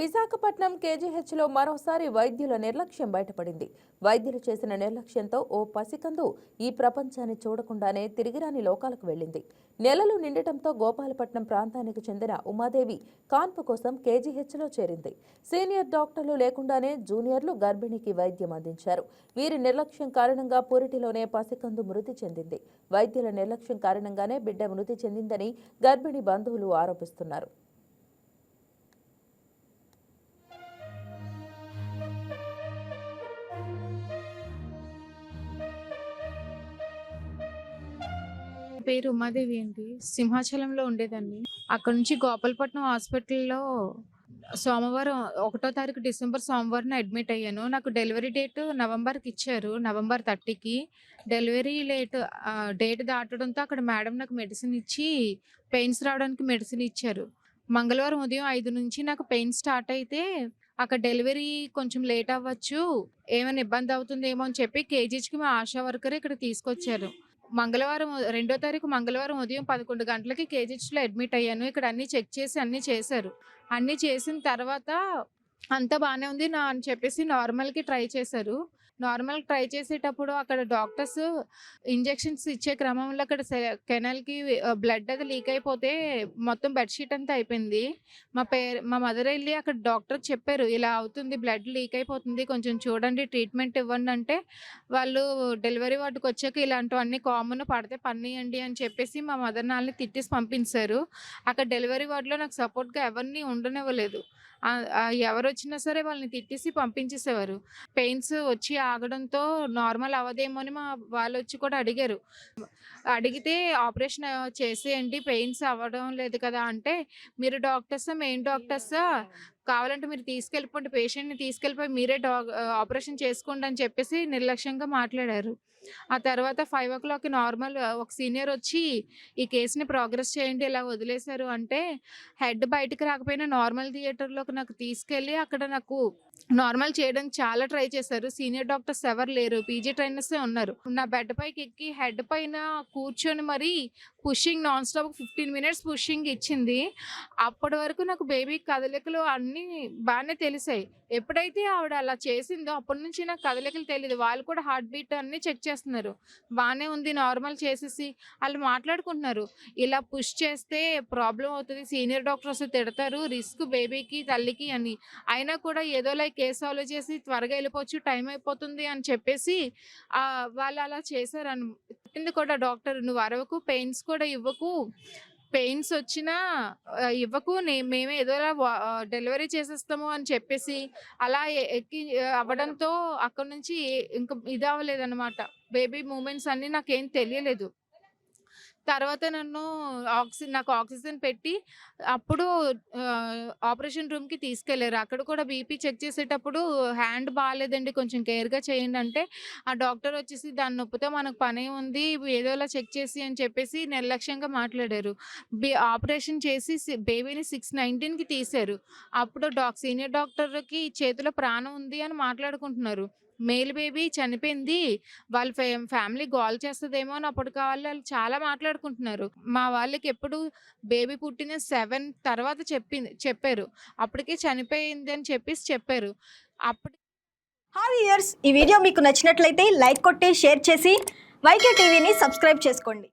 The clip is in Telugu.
విశాఖపట్నం కేజీహెచ్లో మరోసారి వైద్యుల నిర్లక్ష్యం బయటపడింది. వైద్యులు చేసిన నిర్లక్ష్యంతో ఓ పసికందు ఈ ప్రపంచాన్ని చూడకుండానే తిరిగిరాని లోకాలకు వెళ్లింది. నెలలు నిండటంతో గోపాలపట్నం ప్రాంతానికి చెందిన ఉమాదేవి కాన్పు కోసం కేజీహెచ్లో చేరింది. సీనియర్ డాక్టర్లు లేకుండానే జూనియర్లు గర్భిణికి వైద్యం అందించారు. వీరి నిర్లక్ష్యం కారణంగా పురిటిలోనే పసికందు మృతి చెందింది. వైద్యుల నిర్లక్ష్యం కారణంగానే బిడ్డ మృతి చెందిందని గర్భిణి బంధువులు ఆరోపిస్తున్నారు. పేరు ఉమాదేవి అండి. సింహాచలంలో ఉండేదాన్ని. అక్కడ నుంచి గోపాలపట్నం హాస్పిటల్లో సోమవారం 1వ తారీఖు డిసెంబర్ సోమవారం అడ్మిట్ అయ్యాను. నాకు డెలివరీ డేట్ నవంబర్కి ఇచ్చారు. నవంబర్ 30కి డెలివరీ డేట్ దాటడంతో అక్కడ మేడం నాకు మెడిసిన్ ఇచ్చి పెయిన్స్ రావడానికి మెడిసిన్ ఇచ్చారు. మంగళవారం ఉదయం 5 నుంచి నాకు పెయిన్ స్టార్ట్ అయితే అక్కడ డెలివరీ కొంచెం లేట్ అవ్వచ్చు, ఏమైనా ఇబ్బంది అవుతుందేమో అని చెప్పి కేజీహెచ్కి మా ఆశా వర్కర్ ఇక్కడ తీసుకొచ్చారు. మంగళవారం 2వ తారీఖు మంగళవారం ఉదయం 11 గంటలకి కేజీహెచ్లో అడ్మిట్ అయ్యాను. ఇక్కడ అన్నీ చెక్ చేసి అన్నీ చేశారు. అన్నీ చేసిన తర్వాత అంతా బాగానే ఉంది అని చెప్పేసి నార్మల్కి ట్రై చేశారు. నార్మల్ ట్రై చేసేటప్పుడు అక్కడ డాక్టర్స్ ఇంజెక్షన్స్ ఇచ్చే క్రమంలో అక్కడ కెనాల్కి బ్లడ్ అది లీక్ అయిపోతే మొత్తం బెడ్షీట్ అంతా అయిపోయింది. మా మదర్ వెళ్ళి అక్కడ డాక్టర్ చెప్పారు, ఇలా అవుతుంది, బ్లడ్ లీక్ అయిపోతుంది, కొంచెం చూడండి, ట్రీట్మెంట్ ఇవ్వండి అంటే వాళ్ళు డెలివరీ వార్డుకి వచ్చాక ఇలాంటివన్నీ కామన్, పడితే పనియండి అని చెప్పేసి మా మదర్ నాన్నని తిట్టేసి పంపించారు. అక్కడ డెలివరీ వార్డులో నాకు సపోర్ట్గా ఎవరిని ఉండనివ్వలేదు. ఎవరు వచ్చినా సరే వాళ్ళని తిట్టేసి పంపించేసేవారు. పెయిన్స్ వచ్చి ఆగడంతో నార్మల్ అవ్వదేమో అని మా వాళ్ళు వచ్చి కూడా అడిగారు. అడిగితే ఆపరేషన్ చేసేయండి, పెయిన్స్ అవ్వడం లేదు కదా అంటే, మీరు డాక్టర్సా, మెయిన్ డాక్టర్సా, కావాలంటే మీరు తీసుకెళ్ళిపోండి, పేషెంట్ని తీసుకెళ్ళిపోయి మీరే ఆపరేషన్ చేసుకోండి అని చెప్పేసి నిర్లక్ష్యంగా మాట్లాడారు. ఆ తర్వాత 5 o'clock నార్మల్ ఒక సీనియర్ వచ్చి ఈ కేసుని ప్రోగ్రెస్ చేయండి, ఇలా వదిలేశారు అంటే హెడ్ బయటకు రాకపోయినా నార్మల్ థియేటర్లోకి నాకు తీసుకెళ్ళి అక్కడ నాకు నార్మల్ చేయడానికి చాలా ట్రై చేశారు. సీనియర్ డాక్టర్స్ ఎవరు లేరు, పీజీ ట్రైనర్సే ఉన్నారు. నా బెడ్ పైకి ఎక్కి హెడ్ పైన కూర్చొని మరీ pushing non stop 15 minutes pushing ఇచ్చింది. అప్పటి వరకు నాకు బేబీ కదలికలు అన్నీ బాగానే తెలిసాయి. ఎప్పుడైతే ఆవిడ అలా చేసిందో అప్పటి నుంచి నాకు కదలికలు తెలియదు. వాళ్ళు కూడా హార్ట్ బీట్ అన్నీ చెక్ చేస్తున్నారు. బాగానే ఉంది, నార్మల్ చేసేసి వాళ్ళు మాట్లాడుకుంటున్నారు, ఇలా పుష్ చేస్తే ప్రాబ్లం అవుతుంది, సీనియర్ డాక్టర్స్ తిడతారు, రిస్క్ బేబీకి తల్లికి అని. అయినా కూడా ఏదోలా కేసు సాల్వ్ చేసి త్వరగా వెళ్ళిపోవచ్చు, టైం అయిపోతుంది అని చెప్పేసి వాళ్ళు అలా చేశారని చెప్పింది కూడా డాక్టర్. నువ్వు అరవకు, పెయిన్స్ కూడా ఇవ్వకు, పెయిన్స్ వచ్చినా ఇవ్వకు, మేమే ఏదోలా డెలివరీ చేసేస్తాము అని చెప్పేసి అలా ఎక్కి అవ్వడంతో అక్కడ నుంచి ఇంకా ఇది అవ్వలేదన్నమాట. బేబీ మూమెంట్స్ అన్నీ నాకేం తెలియలేదు. తర్వాత నాకు ఆక్సిజన్ పెట్టి అప్పుడు ఆపరేషన్ రూమ్కి తీసుకెళ్లారు. అక్కడ కూడా బీపీ చెక్ చేసేటప్పుడు హ్యాండ్ బాగాలేదండి, కొంచెం కేర్గా చేయండి అంటే ఆ డాక్టర్ వచ్చేసి దాని నొప్పితో మనకు పనే ఉంది, ఏదోలా చెక్ చేసి అని చెప్పేసి నిర్లక్ష్యంగా మాట్లాడారు. ఆపరేషన్ చేసి బేబీని 6:19కి తీశారు. అప్పుడు సీనియర్ డాక్టర్కి చేతిలో ప్రాణం ఉంది అని మాట్లాడుకుంటున్నారు. మేల్ బేబీ చనిపోయింది, వాళ్ళ ఫ్యామిలీ గోల్ చేస్తుందేమో అని అప్పుడు వాళ్ళు చాలా మాట్లాడుకుంటున్నారు. మా వాళ్ళకి ఎప్పుడు బేబీ పుట్టిన 7 తర్వాత చెప్పారు, అప్పటికే చనిపోయింది అని చెప్పారు. అప్పుడు హాయ్ వ్యూయర్స్, ఈ వీడియో మీకు నచ్చినట్లయితే లైక్ కొట్టి షేర్ చేసి వైకే టీవీని సబ్స్క్రైబ్ చేసుకోండి.